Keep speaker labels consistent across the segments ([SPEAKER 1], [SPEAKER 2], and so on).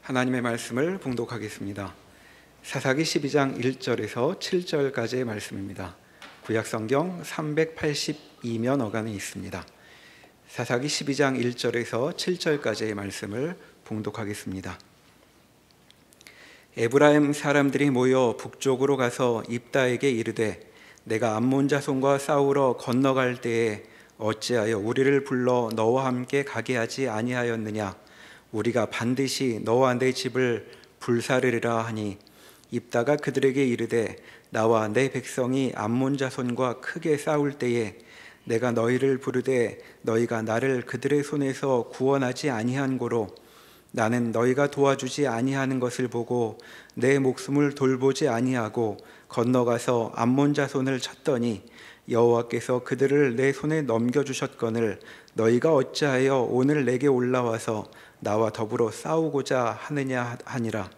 [SPEAKER 1] 하나님의 말씀을 봉독하겠습니다. 사사기 12장 1절에서 7절까지의 말씀입니다. 구약성경 382면 어간에 있습니다. 사사기 12장 1절에서 7절까지의 말씀을 봉독하겠습니다. 에브라임 사람들이 모여 북쪽으로 가서 입다에게 이르되 내가 암몬 자손과 싸우러 건너갈 때에 어찌하여 우리를 불러 너와 함께 가게 하지 아니하였느냐? 우리가 반드시 너와 내 집을 불사르리라 하니 입다가 그들에게 이르되 나와 내 백성이 암몬 자손과 크게 싸울 때에 내가 너희를 부르되 너희가 나를 그들의 손에서 구원하지 아니한 고로 나는 너희가 도와주지 아니하는 것을 보고 내 목숨을 돌보지 아니하고 건너가서 암몬 자손을 쳤더니 여호와께서 그들을 내 손에 넘겨주셨거늘 너희가 어찌하여 오늘 내게 올라와서 나와 더불어 싸우고자 하느냐 하니라.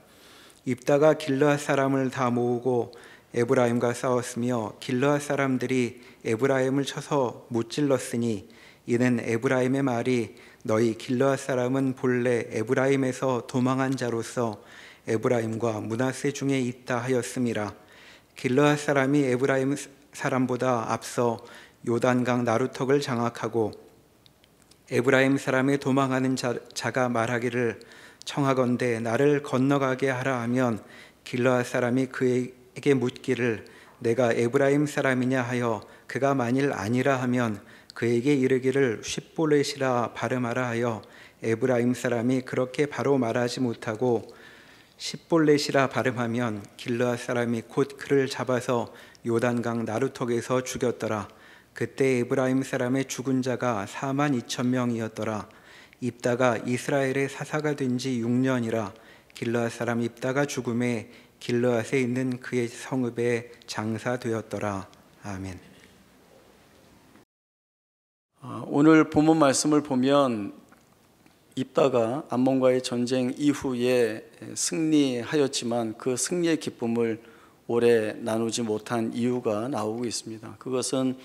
[SPEAKER 1] 입다가 길르앗 사람을 다 모으고 에브라임과 싸웠으며 길르앗 사람들이 에브라임을 쳐서 무찔렀으니 이는 에브라임의 말이 너희 길르앗 사람은 본래 에브라임에서 도망한 자로서 에브라임과 므낫세 중에 있다 하였음이라. 길르앗 사람이 에브라임 사람보다 앞서 요단강 나루턱을 장악하고 에브라임 사람의 도망하는 자가 말하기를 청하건대 나를 건너가게 하라 하면 길르앗 사람이 그에게 묻기를 내가 에브라임 사람이냐 하여 그가 만일 아니라 하면 그에게 이르기를 쉿볼렛이라 발음하라 하여 에브라임 사람이 그렇게 바로 말하지 못하고 쉿볼렛이라 발음하면 길르앗 사람이 곧 그를 잡아서 요단강 나루턱에서 죽였더라. 그때 에브라임 사람의 죽은 자가 42,000명이었더라. 입다가 이스라엘의 사사가 된 지 6년이라. 길르앗 사람 입다가 죽음에 길르앗에 있는 그의 성읍에 장사되었더라. 아멘.
[SPEAKER 2] 오늘 본문 말씀을 보면 입다가 암몬과의 전쟁 이후에 승리하였지만 그 승리의 기쁨을 오래 나누지 못한 이유가 나오고 있습니다. 그것은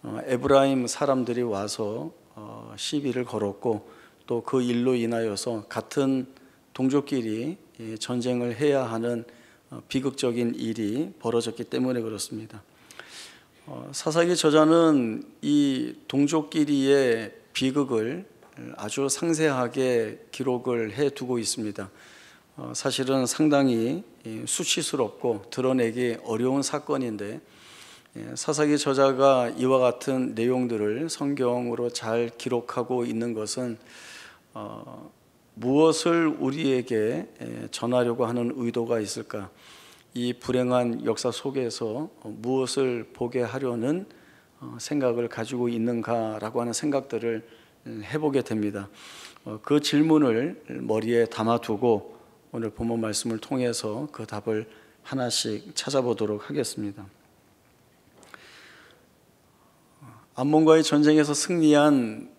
[SPEAKER 2] 에브라임 사람들이 와서 시비를 걸었고 또 그 일로 인하여서 같은 동족끼리 전쟁을 해야 하는 비극적인 일이 벌어졌기 때문에 그렇습니다. 사사기 저자는 이 동족끼리의 비극을 아주 상세하게 기록을 해두고 있습니다. 사실은 상당히 수치스럽고 드러내기 어려운 사건인데 사사기 저자가 이와 같은 내용들을 성경으로 잘 기록하고 있는 것은 무엇을 우리에게 전하려고 하는 의도가 있을까? 이 불행한 역사 속에서 무엇을 보게 하려는 생각을 가지고 있는가라고 하는 생각들을 해보게 됩니다. 그 질문을 머리에 담아두고 오늘 본문 말씀을 통해서 그 답을 하나씩 찾아보도록 하겠습니다. 암몬과의 전쟁에서 승리한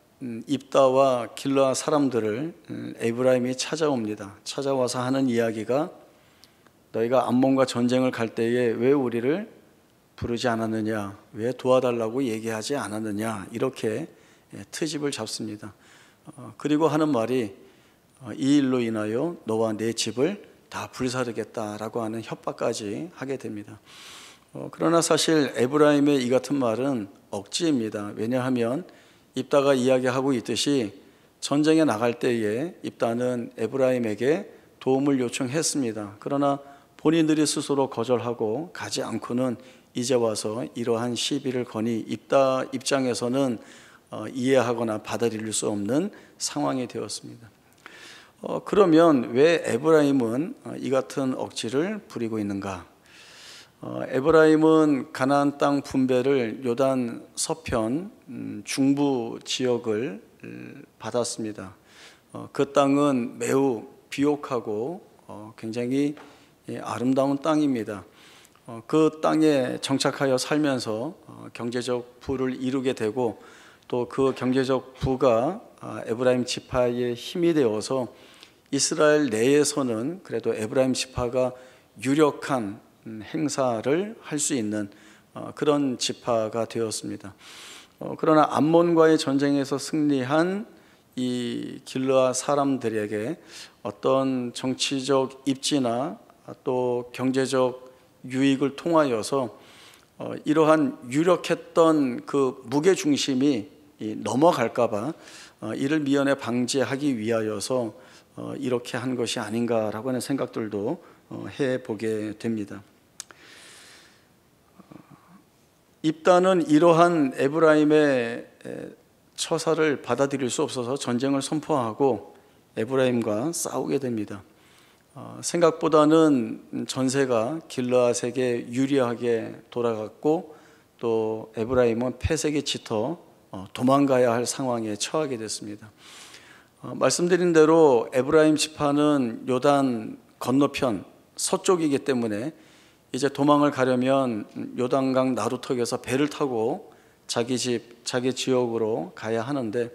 [SPEAKER 2] 입다와 길르앗 사람들을 에브라임이 찾아옵니다. 찾아와서 하는 이야기가 너희가 암몬과 전쟁을 갈 때에 왜 우리를 부르지 않았느냐, 왜 도와달라고 얘기하지 않았느냐, 이렇게 트집을 잡습니다. 그리고 하는 말이 이 일로 인하여 너와 내 집을 다 불사르겠다라고 하는 협박까지 하게 됩니다. 그러나 사실 에브라임의 이 같은 말은 억지입니다. 왜냐하면 입다가 이야기하고 있듯이 전쟁에 나갈 때에 입다는 에브라임에게 도움을 요청했습니다. 그러나 본인들이 스스로 거절하고 가지 않고는 이제 와서 이러한 시비를 거니 입다 입장에서는 이해하거나 받아들일 수 없는 상황이 되었습니다. 그러면 왜 에브라임은 이 같은 억지를 부리고 있는가? 에브라임은 가나안 땅 분배를 요단 서편 중부 지역을 받았습니다. 그 땅은 매우 비옥하고 굉장히 아름다운 땅입니다. 그 땅에 정착하여 살면서 경제적 부를 이루게 되고 또 그 경제적 부가 에브라임 지파의 힘이 되어서 이스라엘 내에서는 그래도 에브라임 지파가 유력한 행사를 할 수 있는 그런 지파가 되었습니다. 그러나 암몬과의 전쟁에서 승리한 이 길르앗 사람들에게 어떤 정치적 입지나 또 경제적 유익을 통하여서 이러한 유력했던 그 무게 중심이 넘어갈까봐 이를 미연에 방지하기 위하여서 이렇게 한 것이 아닌가라고 하는 생각들도 해보게 됩니다. 입다는 이러한 에브라임의 처사를 받아들일 수 없어서 전쟁을 선포하고 에브라임과 싸우게 됩니다. 생각보다는 전세가 길르앗에게 유리하게 돌아갔고 또 에브라임은 패색에 짙어 도망가야 할 상황에 처하게 됐습니다. 말씀드린 대로 에브라임 지파는 요단 건너편 서쪽이기 때문에 이제 도망을 가려면 요단강 나루턱에서 배를 타고 자기 집, 자기 지역으로 가야 하는데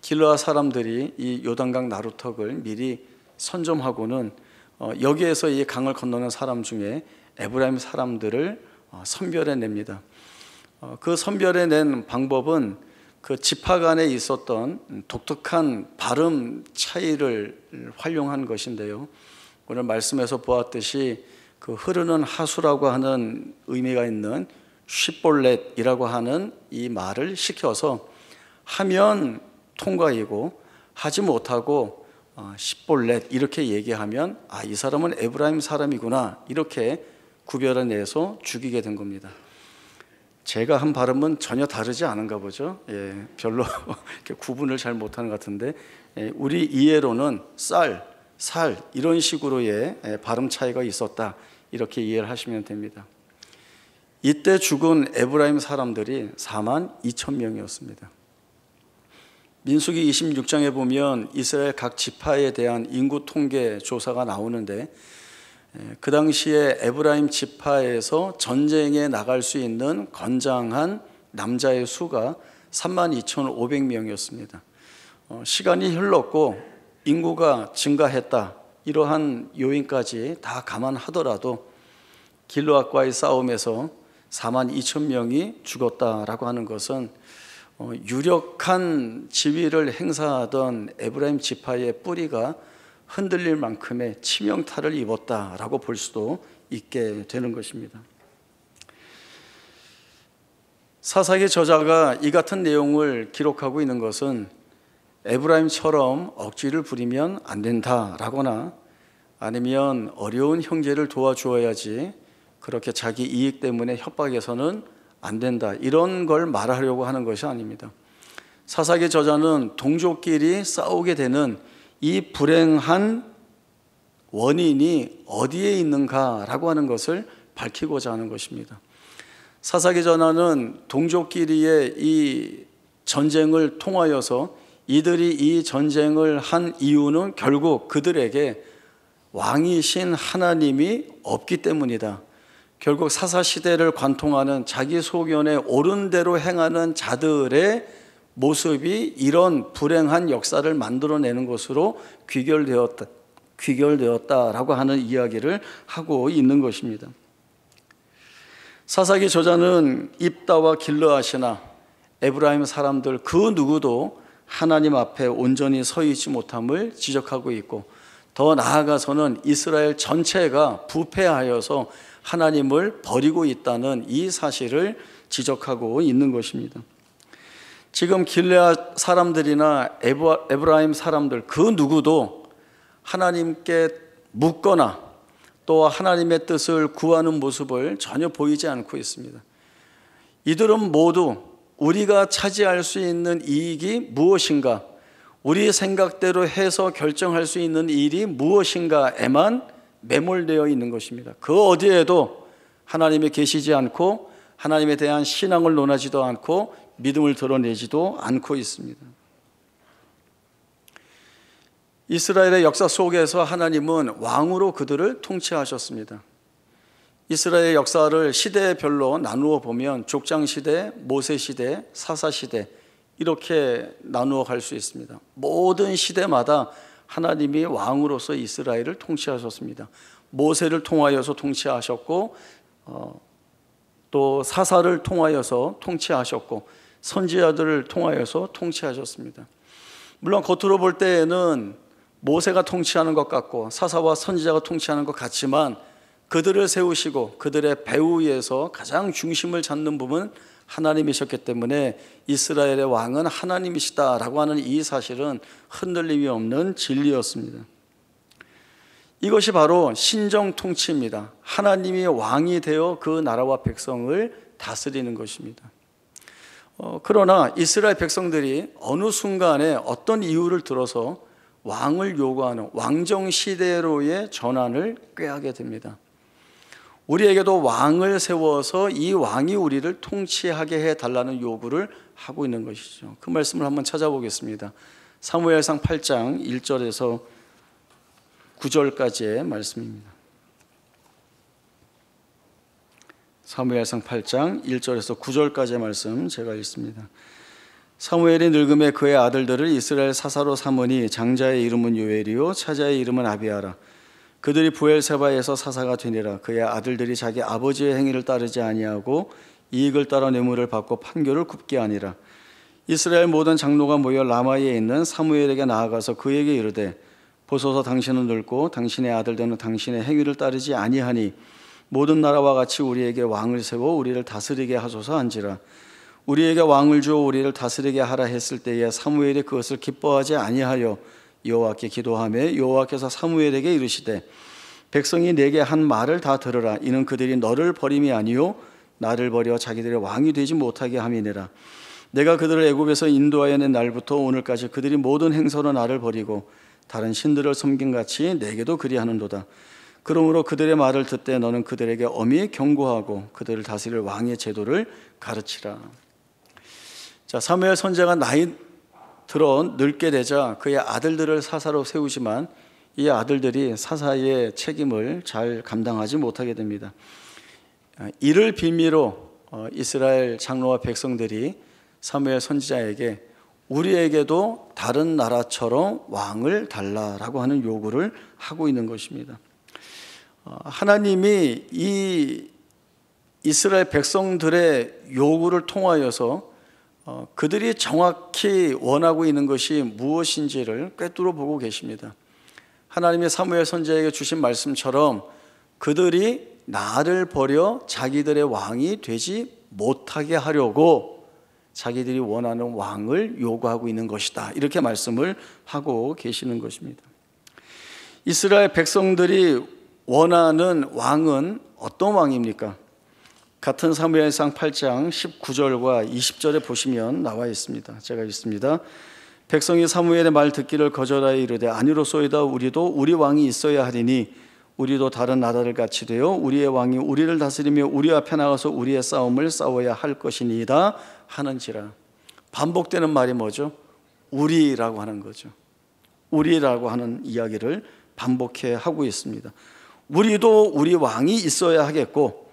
[SPEAKER 2] 길르앗 사람들이 이 요단강 나루턱을 미리 선점하고는 여기에서 이 강을 건너는 사람 중에 에브라임 사람들을 선별해냅니다. 그 선별해낸 방법은 그 지파 간에 있었던 독특한 발음 차이를 활용한 것인데요. 오늘 말씀에서 보았듯이 그 흐르는 하수라고 하는 의미가 있는 쉿볼렛이라고 하는 이 말을 시켜서 하면 통과이고 하지 못하고 쉿볼렛 이렇게 얘기하면 이 사람은 에브라임 사람이구나 이렇게 구별해내서 죽이게 된 겁니다. 제가 한 발음은 전혀 다르지 않은가 보죠. 별로 이렇게 구분을 잘 못하는 것 같은데 우리 이해로는 쌀, 살 이런 식으로의 발음 차이가 있었다 이렇게 이해를 하시면 됩니다. 이때 죽은 에브라임 사람들이 42,000명이었습니다. 민수기 26장에 보면 이스라엘 각 지파에 대한 인구 통계 조사가 나오는데 그 당시에 에브라임 지파에서 전쟁에 나갈 수 있는 건장한 남자의 수가 32,500명이었습니다. 시간이 흘렀고 인구가 증가했다 이러한 요인까지 다 감안하더라도 길르앗과의 싸움에서 42,000명이 죽었다라고 하는 것은 유력한 지위를 행사하던 에브라임 지파의 뿌리가 흔들릴 만큼의 치명타를 입었다라고 볼 수도 있게 되는 것입니다. 사사기 저자가 이 같은 내용을 기록하고 있는 것은 에브라임처럼 억지를 부리면 안 된다라거나 아니면 어려운 형제를 도와주어야지 그렇게 자기 이익 때문에 협박해서는 안 된다 이런 걸 말하려고 하는 것이 아닙니다. 사사기 저자는 동족끼리 싸우게 되는 이 불행한 원인이 어디에 있는가라고 하는 것을 밝히고자 하는 것입니다. 사사기 저자는 동족끼리의 이 전쟁을 통하여서 이들이 이 전쟁을 한 이유는 결국 그들에게 왕이신 하나님이 없기 때문이다. 결국 사사시대를 관통하는 자기 소견에 옳은 대로 행하는 자들의 모습이 이런 불행한 역사를 만들어내는 것으로 귀결되었다라고 하는 이야기를 하고 있는 것입니다. 사사기 저자는 입다와 길르앗이나 에브라임 사람들 그 누구도 하나님 앞에 온전히 서 있지 못함을 지적하고 있고 더 나아가서는 이스라엘 전체가 부패하여서 하나님을 버리고 있다는 이 사실을 지적하고 있는 것입니다. 지금 길르앗 사람들이나 에브라임 사람들 그 누구도 하나님께 묻거나 또 하나님의 뜻을 구하는 모습을 전혀 보이지 않고 있습니다. 이들은 모두 우리가 차지할 수 있는 이익이 무엇인가, 우리 생각대로 해서 결정할 수 있는 일이 무엇인가에만 매몰되어 있는 것입니다. 그 어디에도 하나님이 계시지 않고 하나님에 대한 신앙을 논하지도 않고 믿음을 드러내지도 않고 있습니다. 이스라엘의 역사 속에서 하나님은 왕으로 그들을 통치하셨습니다. 이스라엘 역사를 시대별로 나누어 보면 족장시대, 모세시대, 사사시대 이렇게 나누어 갈 수 있습니다. 모든 시대마다 하나님이 왕으로서 이스라엘을 통치하셨습니다. 모세를 통하여서 통치하셨고 또 사사를 통하여서 통치하셨고 선지자들을 통하여서 통치하셨습니다. 물론 겉으로 볼 때에는 모세가 통치하는 것 같고 사사와 선지자가 통치하는 것 같지만 그들을 세우시고 그들의 배후에서 가장 중심을 잡는 부분은 하나님이셨기 때문에 이스라엘의 왕은 하나님이시다라고 하는 이 사실은 흔들림이 없는 진리였습니다. 이것이 바로 신정 통치입니다. 하나님이 왕이 되어 그 나라와 백성을 다스리는 것입니다. 그러나 이스라엘 백성들이 어느 순간에 어떤 이유를 들어서 왕을 요구하는 왕정 시대로의 전환을 꾀하게 됩니다. 우리에게도 왕을 세워서 이 왕이 우리를 통치하게 해달라는 요구를 하고 있는 것이죠. 그 말씀을 한번 찾아보겠습니다. 사무엘상 8장 1절에서 9절까지의 말씀입니다. 사무엘상 8장 1절에서 9절까지의 말씀 제가 읽습니다. 사무엘이 늙음에 그의 아들들을 이스라엘 사사로 삼으니 장자의 이름은 요엘이요 차자의 이름은 아비아라. 그들이 부엘세바에서 사사가 되니라. 그의 아들들이 자기 아버지의 행위를 따르지 아니하고 이익을 따라 뇌물을 받고 판결을 굽게 하니라. 이스라엘 모든 장로가 모여 라마에 있는 사무엘에게 나아가서 그에게 이르되 보소서 당신은 늙고 당신의 아들들은 당신의 행위를 따르지 아니하니 모든 나라와 같이 우리에게 왕을 세워 우리를 다스리게 하소서 한지라. 우리에게 왕을 주어 우리를 다스리게 하라 했을 때에 사무엘이 그것을 기뻐하지 아니하여 여호와께 기도하며 여호와께서 사무엘에게 이르시되 백성이 내게 한 말을 다 들으라. 이는 그들이 너를 버림이 아니요 나를 버려 자기들의 왕이 되지 못하게 함이니라. 내가 그들을 애굽에서 인도하여 낸 날부터 오늘까지 그들이 모든 행서로 나를 버리고 다른 신들을 섬김같이 내게도 그리하는도다. 그러므로 그들의 말을 듣되 너는 그들에게 엄히 경고하고 그들을 다스릴 왕의 제도를 가르치라. 자, 사무엘 선지자가 나이 들어 늙게 되자 그의 아들들을 사사로 세우지만 이 아들들이 사사의 책임을 잘 감당하지 못하게 됩니다. 이를 빌미로 이스라엘 장로와 백성들이 사무엘 선지자에게 우리에게도 다른 나라처럼 왕을 달라라고 하는 요구를 하고 있는 것입니다. 하나님이 이 이스라엘 백성들의 요구를 통하여서 그들이 정확히 원하고 있는 것이 무엇인지를 꿰뚫어 보고 계십니다. 하나님이 사무엘 선지자에게 주신 말씀처럼 그들이 나를 버려 자기들의 왕이 되지 못하게 하려고 자기들이 원하는 왕을 요구하고 있는 것이다. 이렇게 말씀을 하고 계시는 것입니다. 이스라엘 백성들이 원하는 왕은 어떤 왕입니까? 같은 사무엘상 8장 19절과 20절에 보시면 나와 있습니다. 제가 읽습니다. 백성이 사무엘의 말 듣기를 거절하여 이르되 아니로소이다. 우리도 우리 왕이 있어야 하리니 우리도 다른 나라를 같이 되어 우리의 왕이 우리를 다스리며 우리 앞에 나가서 우리의 싸움을 싸워야 할 것이니이다 하는지라. 반복되는 말이 뭐죠? 우리라고 하는 거죠. 우리라고 하는 이야기를 반복해 하고 있습니다. 우리도 우리 왕이 있어야 하겠고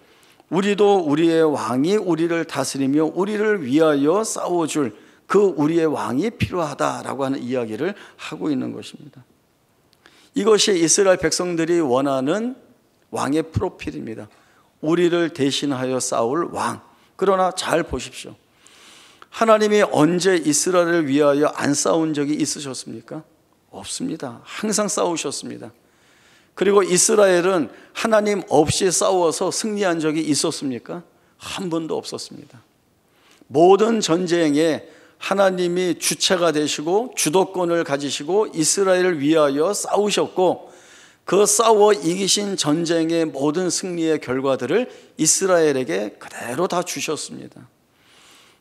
[SPEAKER 2] 우리도 우리의 왕이 우리를 다스리며 우리를 위하여 싸워줄 그 우리의 왕이 필요하다라고 하는 이야기를 하고 있는 것입니다. 이것이 이스라엘 백성들이 원하는 왕의 프로필입니다. 우리를 대신하여 싸울 왕. 그러나 잘 보십시오. 하나님이 언제 이스라엘을 위하여 안 싸운 적이 있으셨습니까? 없습니다. 항상 싸우셨습니다. 그리고 이스라엘은 하나님 없이 싸워서 승리한 적이 있었습니까? 한 번도 없었습니다. 모든 전쟁에 하나님이 주체가 되시고 주도권을 가지시고 이스라엘을 위하여 싸우셨고 그 싸워 이기신 전쟁의 모든 승리의 결과들을 이스라엘에게 그대로 다 주셨습니다.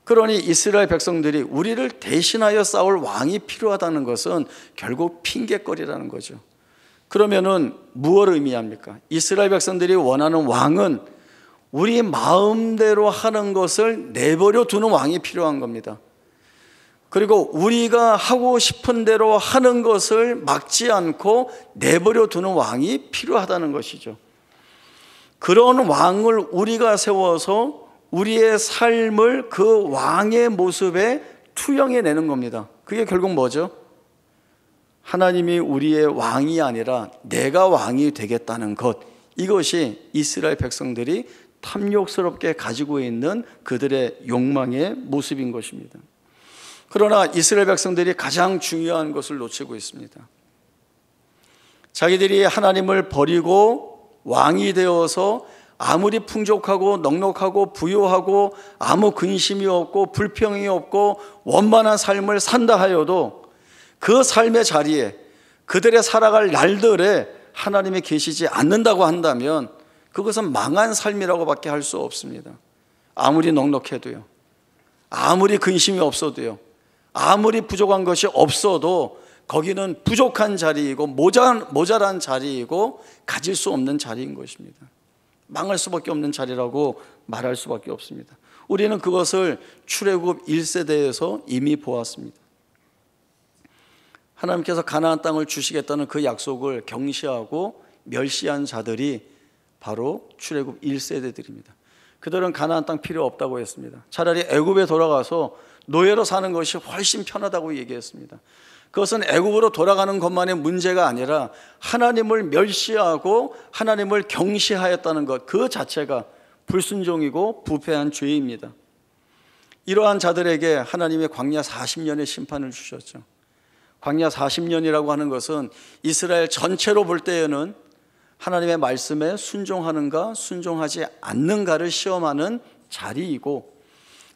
[SPEAKER 2] 그러니 이스라엘 백성들이 우리를 대신하여 싸울 왕이 필요하다는 것은 결국 핑계거리라는 거죠. 그러면은 무엇을 의미합니까? 이스라엘 백성들이 원하는 왕은 우리 마음대로 하는 것을 내버려 두는 왕이 필요한 겁니다. 그리고 우리가 하고 싶은 대로 하는 것을 막지 않고 내버려 두는 왕이 필요하다는 것이죠. 그런 왕을 우리가 세워서 우리의 삶을 그 왕의 모습에 투영해내는 겁니다. 그게 결국 뭐죠? 하나님이 우리의 왕이 아니라 내가 왕이 되겠다는 것. 이것이 이스라엘 백성들이 탐욕스럽게 가지고 있는 그들의 욕망의 모습인 것입니다. 그러나 이스라엘 백성들이 가장 중요한 것을 놓치고 있습니다. 자기들이 하나님을 버리고 왕이 되어서 아무리 풍족하고 넉넉하고 부유하고 아무 근심이 없고 불평이 없고 원만한 삶을 산다 하여도 그 삶의 자리에 그들의 살아갈 날들에 하나님이 계시지 않는다고 한다면 그것은 망한 삶이라고밖에 할 수 없습니다. 아무리 넉넉해도요, 아무리 근심이 없어도요, 아무리 부족한 것이 없어도 거기는 부족한 자리이고 모자란 자리이고 가질 수 없는 자리인 것입니다. 망할 수밖에 없는 자리라고 말할 수밖에 없습니다. 우리는 그것을 출애굽 1세대에서 이미 보았습니다. 하나님께서 가나안 땅을 주시겠다는 그 약속을 경시하고 멸시한 자들이 바로 출애굽 1세대들입니다. 그들은 가나안 땅 필요 없다고 했습니다. 차라리 애굽에 돌아가서 노예로 사는 것이 훨씬 편하다고 얘기했습니다. 그것은 애굽으로 돌아가는 것만의 문제가 아니라 하나님을 멸시하고 하나님을 경시하였다는 것, 그 자체가 불순종이고 부패한 죄입니다. 이러한 자들에게 하나님의 광야 40년의 심판을 주셨죠. 광야 40년이라고 하는 것은 이스라엘 전체로 볼 때에는 하나님의 말씀에 순종하는가 순종하지 않는가를 시험하는 자리이고,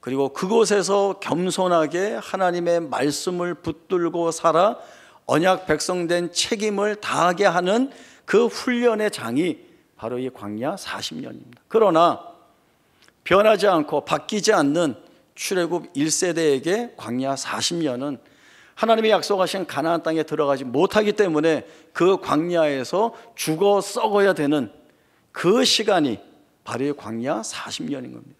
[SPEAKER 2] 그리고 그곳에서 겸손하게 하나님의 말씀을 붙들고 살아 언약 백성된 책임을 다하게 하는 그 훈련의 장이 바로 이 광야 40년입니다. 그러나 변하지 않고 바뀌지 않는 출애굽 1세대에게 광야 40년은 하나님이 약속하신 가나안 땅에 들어가지 못하기 때문에 그 광야에서 죽어 썩어야 되는 그 시간이 바로 이 광야 40년인 겁니다.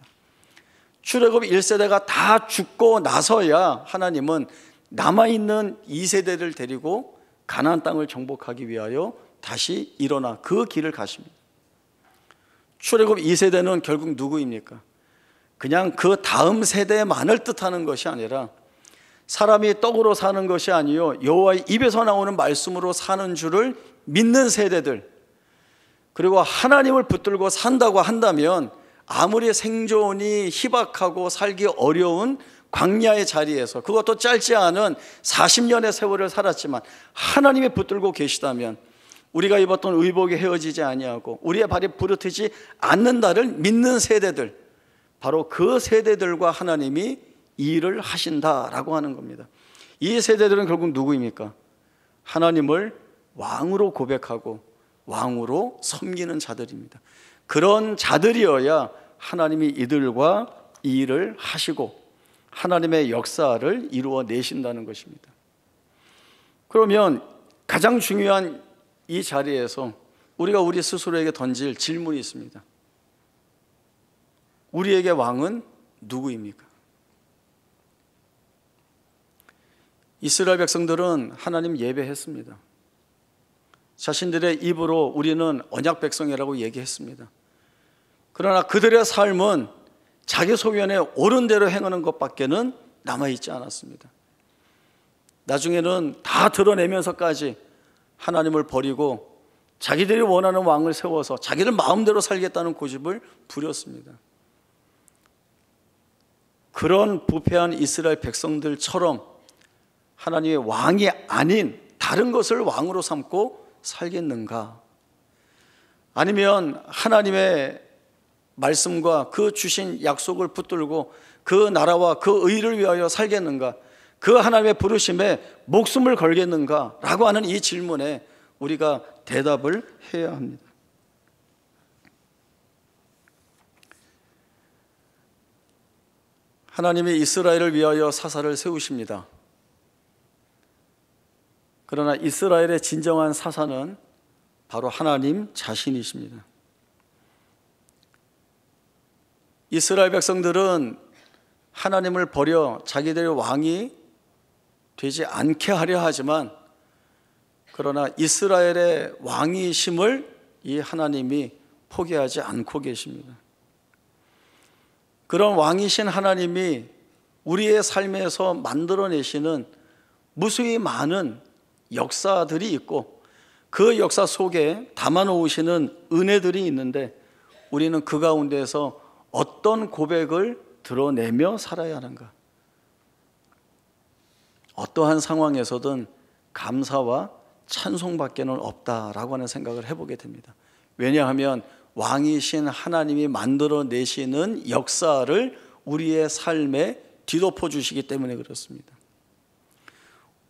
[SPEAKER 2] 출애굽 1세대가 다 죽고 나서야 하나님은 남아있는 2세대를 데리고 가나안 땅을 정복하기 위하여 다시 일어나 그 길을 가십니다. 출애굽 2세대는 결국 누구입니까? 그냥 그 다음 세대만을 뜻하는 것이 아니라 사람이 떡으로 사는 것이 아니요 여호와의 입에서 나오는 말씀으로 사는 줄을 믿는 세대들, 그리고 하나님을 붙들고 산다고 한다면 아무리 생존이 희박하고 살기 어려운 광야의 자리에서, 그것도 짧지 않은 40년의 세월을 살았지만 하나님이 붙들고 계시다면 우리가 입었던 의복이 헤어지지 아니하고 우리의 발이 부르트지 않는다를 믿는 세대들, 바로 그 세대들과 하나님이 이 일을 하신다라고 하는 겁니다. 이 세대들은 결국 누구입니까? 하나님을 왕으로 고백하고 왕으로 섬기는 자들입니다. 그런 자들이어야 하나님이 이들과 이 일을 하시고 하나님의 역사를 이루어 내신다는 것입니다. 그러면 가장 중요한 이 자리에서 우리가 우리 스스로에게 던질 질문이 있습니다. 우리에게 왕은 누구입니까? 이스라엘 백성들은 하나님 예배했습니다. 자신들의 입으로 우리는 언약 백성이라고 얘기했습니다. 그러나 그들의 삶은 자기 소견에 옳은 대로 행하는 것밖에는 남아있지 않았습니다. 나중에는 다 드러내면서까지 하나님을 버리고 자기들이 원하는 왕을 세워서 자기들 마음대로 살겠다는 고집을 부렸습니다. 그런 부패한 이스라엘 백성들처럼 하나님의 왕이 아닌 다른 것을 왕으로 삼고 살겠는가? 아니면 하나님의 말씀과 그 주신 약속을 붙들고 그 나라와 그 의를 위하여 살겠는가? 그 하나님의 부르심에 목숨을 걸겠는가? 라고 하는 이 질문에 우리가 대답을 해야 합니다. 하나님이 이스라엘을 위하여 사사를 세우십니다. 그러나 이스라엘의 진정한 사사는 바로 하나님 자신이십니다. 이스라엘 백성들은 하나님을 버려 자기들의 왕이 되지 않게 하려 하지만, 그러나 이스라엘의 왕이심을 이 하나님이 포기하지 않고 계십니다. 그런 왕이신 하나님이 우리의 삶에서 만들어내시는 무수히 많은 역사들이 있고 그 역사 속에 담아놓으시는 은혜들이 있는데, 우리는 그 가운데서 어떤 고백을 드러내며 살아야 하는가? 어떠한 상황에서든 감사와 찬송밖에는 없다라고 하는 생각을 해보게 됩니다. 왜냐하면 왕이신 하나님이 만들어내시는 역사를 우리의 삶에 뒤덮어 주시기 때문에 그렇습니다.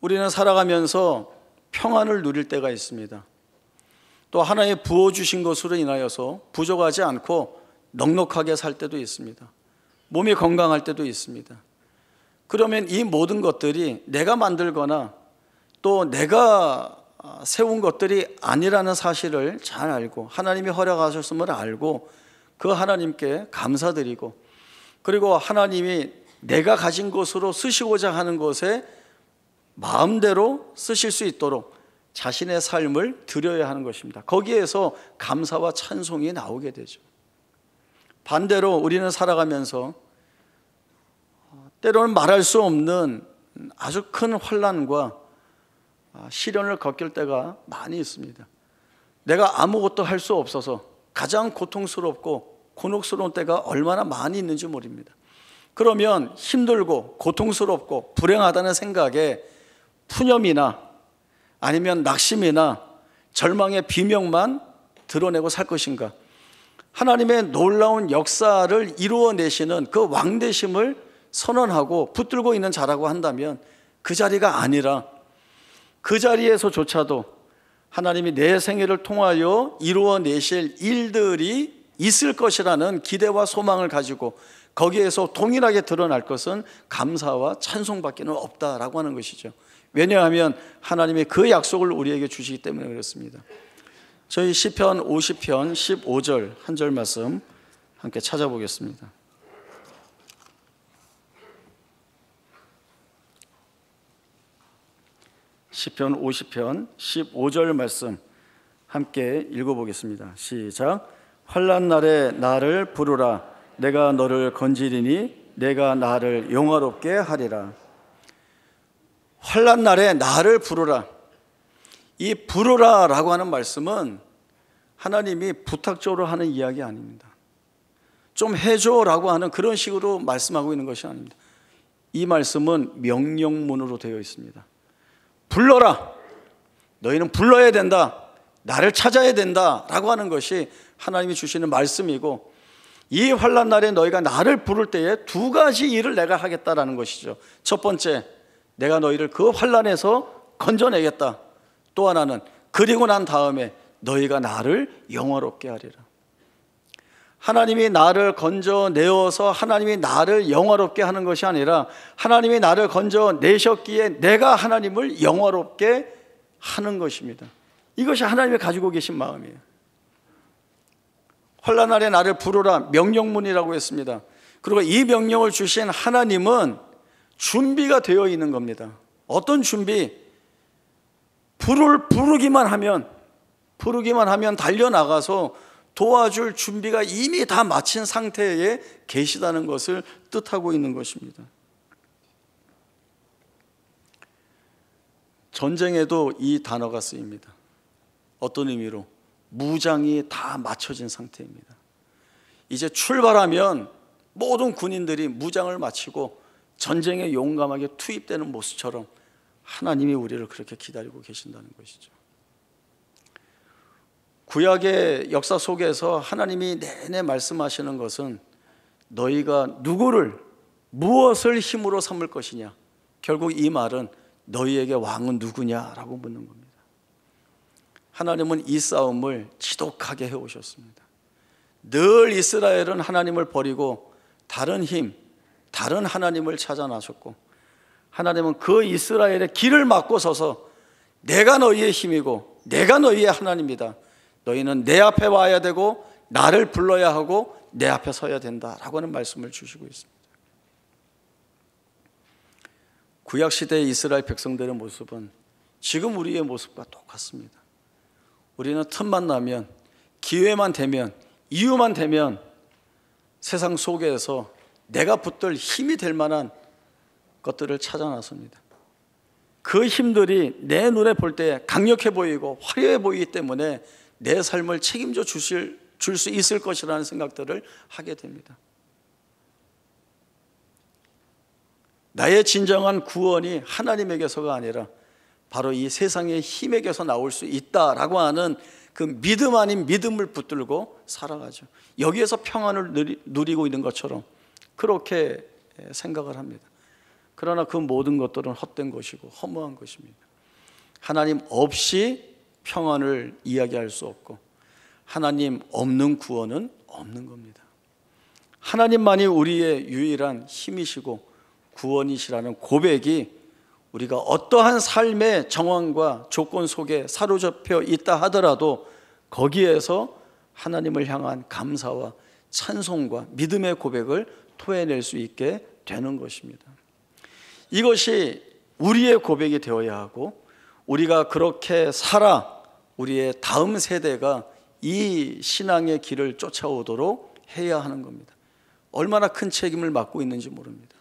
[SPEAKER 2] 우리는 살아가면서 평안을 누릴 때가 있습니다. 또 하나님이 부어주신 것으로 인하여서 부족하지 않고 넉넉하게 살 때도 있습니다. 몸이 건강할 때도 있습니다. 그러면 이 모든 것들이 내가 만들거나 또 내가 세운 것들이 아니라는 사실을 잘 알고 하나님이 허락하셨음을 알고 그 하나님께 감사드리고 그리고 하나님이 내가 가진 것으로 쓰시고자 하는 것에 마음대로 쓰실 수 있도록 자신의 삶을 드려야 하는 것입니다. 거기에서 감사와 찬송이 나오게 되죠. 반대로 우리는 살아가면서 때로는 말할 수 없는 아주 큰 환난과 시련을 겪을 때가 많이 있습니다. 내가 아무것도 할 수 없어서 가장 고통스럽고 곤혹스러운 때가 얼마나 많이 있는지 모릅니다. 그러면 힘들고 고통스럽고 불행하다는 생각에 푸념이나 아니면 낙심이나 절망의 비명만 드러내고 살 것인가? 하나님의 놀라운 역사를 이루어내시는 그 왕되심을 선언하고 붙들고 있는 자라고 한다면 그 자리가 아니라 그 자리에서조차도 하나님이 내 생애를 통하여 이루어내실 일들이 있을 것이라는 기대와 소망을 가지고 거기에서 동일하게 드러날 것은 감사와 찬송밖에 없다라고 하는 것이죠. 왜냐하면 하나님이 그 약속을 우리에게 주시기 때문에 그렇습니다. 저희 시편 50편 15절 한 절 말씀 함께 찾아보겠습니다. 시편 50편 15절 말씀 함께 읽어보겠습니다. 시작. 환난 날에 나를 부르라. 내가 너를 건지리니 내가 나를 영화롭게 하리라. 환난 날에 나를 부르라. 이 부르라라고 하는 말씀은 하나님이 부탁적으로 하는 이야기 아닙니다. 좀 해줘라고 하는 그런 식으로 말씀하고 있는 것이 아닙니다. 이 말씀은 명령문으로 되어 있습니다. 불러라. 너희는 불러야 된다. 나를 찾아야 된다 라고 하는 것이 하나님이 주시는 말씀이고, 이 환난 날에 너희가 나를 부를 때에 두 가지 일을 내가 하겠다라는 것이죠. 첫 번째, 내가 너희를 그 환난에서 건져내겠다. 또 하나는 그리고 난 다음에 너희가 나를 영화롭게 하리라. 하나님이 나를 건져내어서 하나님이 나를 영화롭게 하는 것이 아니라 하나님이 나를 건져내셨기에 내가 하나님을 영화롭게 하는 것입니다. 이것이 하나님이 가지고 계신 마음이에요. 환난 날에 나를 부르라, 명령문이라고 했습니다. 그리고 이 명령을 주신 하나님은 준비가 되어 있는 겁니다. 어떤 준비? 부르기만 하면 달려나가서 도와줄 준비가 이미 다 마친 상태에 계시다는 것을 뜻하고 있는 것입니다. 전쟁에도 이 단어가 쓰입니다. 어떤 의미로? 무장이 다 마쳐진 상태입니다. 이제 출발하면 모든 군인들이 무장을 마치고 전쟁에 용감하게 투입되는 모습처럼 하나님이 우리를 그렇게 기다리고 계신다는 것이죠. 구약의 역사 속에서 하나님이 내내 말씀하시는 것은 너희가 누구를, 무엇을 힘으로 삼을 것이냐, 결국 이 말은 너희에게 왕은 누구냐라고 묻는 겁니다. 하나님은 이 싸움을 지독하게 해오셨습니다. 늘 이스라엘은 하나님을 버리고 다른 힘, 다른 하나님을 찾아 나섰고, 하나님은 그 이스라엘의 길을 막고 서서 내가 너희의 힘이고 내가 너희의 하나님이다. 너희는 내 앞에 와야 되고 나를 불러야 하고 내 앞에 서야 된다라고 하는 말씀을 주시고 있습니다. 구약시대의 이스라엘 백성들의 모습은 지금 우리의 모습과 똑같습니다. 우리는 틈만 나면, 기회만 되면, 이유만 되면 세상 속에서 내가 붙들 힘이 될 만한 것들을 찾아 나섭니다. 그 힘들이 내 눈에 볼 때 강력해 보이고 화려해 보이기 때문에 내 삶을 책임져 줄 수 있을 것이라는 생각들을 하게 됩니다. 나의 진정한 구원이 하나님에게서가 아니라 바로 이 세상의 힘에게서 나올 수 있다라고 하는 그 믿음 아닌 믿음을 붙들고 살아가죠. 여기에서 평안을 누리고 있는 것처럼 그렇게 생각을 합니다. 그러나 그 모든 것들은 헛된 것이고 허무한 것입니다. 하나님 없이 평안을 이야기할 수 없고 하나님 없는 구원은 없는 겁니다. 하나님만이 우리의 유일한 힘이시고 구원이시라는 고백이 우리가 어떠한 삶의 정황과 조건 속에 사로잡혀 있다 하더라도 거기에서 하나님을 향한 감사와 찬송과 믿음의 고백을 토해낼 수 있게 되는 것입니다. 이것이 우리의 고백이 되어야 하고 우리가 그렇게 살아 우리의 다음 세대가 이 신앙의 길을 쫓아오도록 해야 하는 겁니다. 얼마나 큰 책임을 맡고 있는지 모릅니다.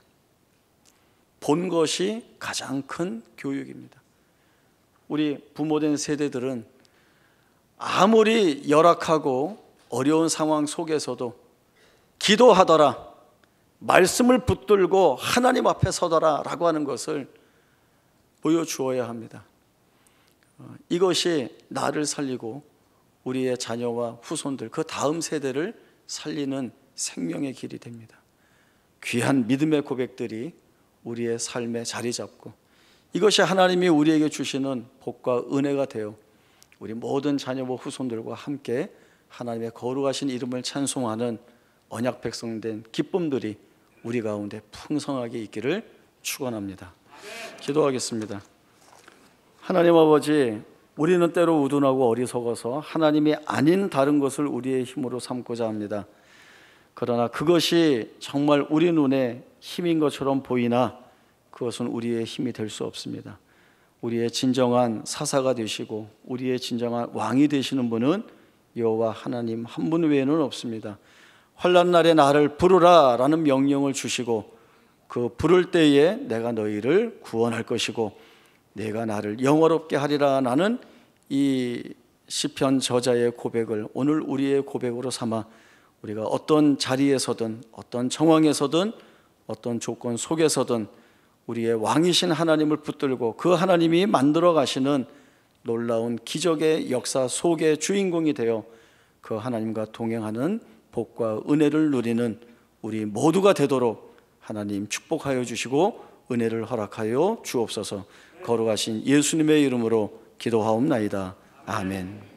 [SPEAKER 2] 본 것이 가장 큰 교육입니다. 우리 부모된 세대들은 아무리 열악하고 어려운 상황 속에서도 기도하더라, 말씀을 붙들고 하나님 앞에 서더라 라고 하는 것을 보여주어야 합니다. 이것이 나를 살리고 우리의 자녀와 후손들, 그 다음 세대를 살리는 생명의 길이 됩니다. 귀한 믿음의 고백들이 우리의 삶에 자리 잡고 이것이 하나님이 우리에게 주시는 복과 은혜가 되어 우리 모든 자녀와 후손들과 함께 하나님의 거룩하신 이름을 찬송하는 언약 백성된 기쁨들이 우리 가운데 풍성하게 있기를 축원합니다. 기도하겠습니다. 하나님 아버지, 우리는 때로 우둔하고 어리석어서 하나님이 아닌 다른 것을 우리의 힘으로 삼고자 합니다. 그러나 그것이 정말 우리 눈에 힘인 것처럼 보이나 그것은 우리의 힘이 될 수 없습니다. 우리의 진정한 사사가 되시고 우리의 진정한 왕이 되시는 분은 여호와 하나님 한 분 외에는 없습니다. 환난 날에 나를 부르라 라는 명령을 주시고 그 부를 때에 내가 너희를 구원할 것이고 내가 나를 영화롭게 하리라 라는 이 시편 저자의 고백을 오늘 우리의 고백으로 삼아 우리가 어떤 자리에서든 어떤 정황에서든 어떤 조건 속에서든 우리의 왕이신 하나님을 붙들고 그 하나님이 만들어 가시는 놀라운 기적의 역사 속의 주인공이 되어 그 하나님과 동행하는 복과 은혜를 누리는 우리 모두가 되도록 하나님 축복하여 주시고 은혜를 허락하여 주옵소서. 거룩하신 예수님의 이름으로 기도하옵나이다. 아멘.